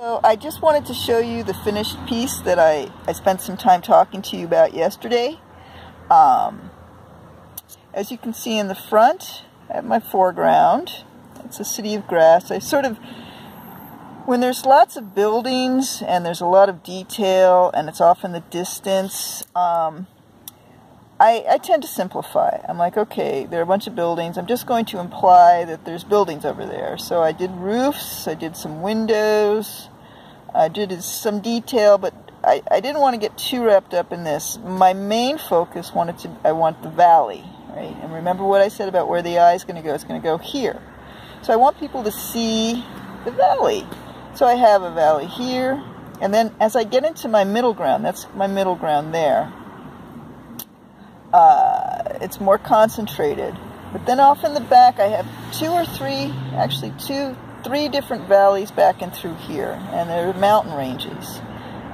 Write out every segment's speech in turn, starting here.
So I just wanted to show you the finished piece that I spent some time talking to you about yesterday. As you can see in the front, I have my foreground. It's a city of grass. When there's lots of buildings and there's a lot of detail and it's off in the distance, I tend to simplify. I'm like, okay, there are a bunch of buildings. I'm just going to imply that there's buildings over there. So I did roofs, I did some windows, I did some detail, but I didn't want to get too wrapped up in this. My main focus I want the valley, right? And remember what I said about where the eye is going to go. It's going to go here. So I want people to see the valley. So I have a valley here, and then as I get into my middle ground, that's my middle ground there, it's more concentrated. But then off in the back I have three different valleys back and through here, and they're mountain ranges.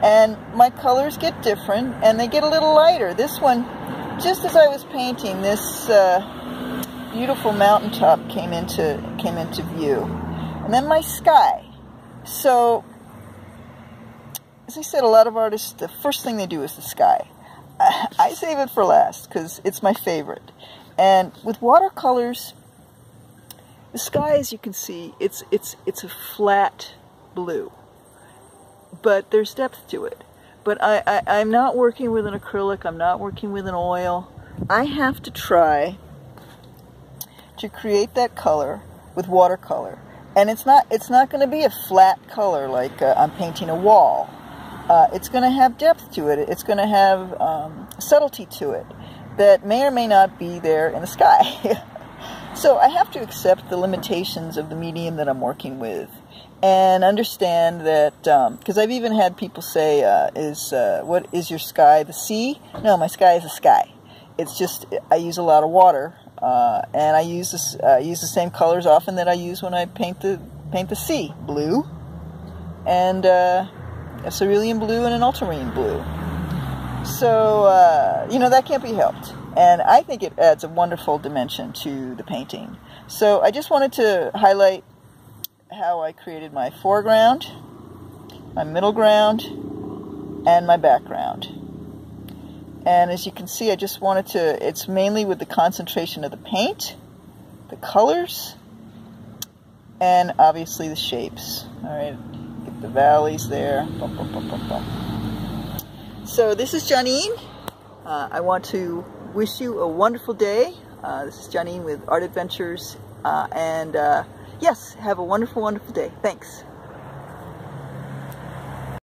And my colors get different, and they get a little lighter. This one, just as I was painting, this beautiful mountaintop came into view. And then my sky. So, as I said, a lot of artists, the first thing they do is the sky. I save it for last because it's my favorite. And with watercolors, the sky, as you can see, it's a flat blue, but there's depth to it. But I'm not working with an acrylic. I'm not working with an oil. I have to try to create that color with watercolor. And it's not going to be a flat color like I'm painting a wall. It's going to have depth to it. It's going to have subtlety to it that may or may not be there in the sky. So I have to accept the limitations of the medium that I'm working with and understand that, because I've even had people say, what is your sky, the sea? No, my sky is a sky. It's just, I use a lot of water. And I use the same colors often that I use when I paint the sea. Blue, and a cerulean blue and an ultramarine blue. So, that can't be helped. And I think it adds a wonderful dimension to the painting. So I just wanted to highlight how I created my foreground, my middle ground, and my background. And as you can see, I just wanted to, it's mainly with the concentration of the paint, the colors, and obviously the shapes. All right, get the valleys there. Bum, bum, bum, bum, bum. So this is Joneen. I want to wish you a wonderful day. This is Joneen with Art Adventures. Yes, have a wonderful, wonderful day. Thanks.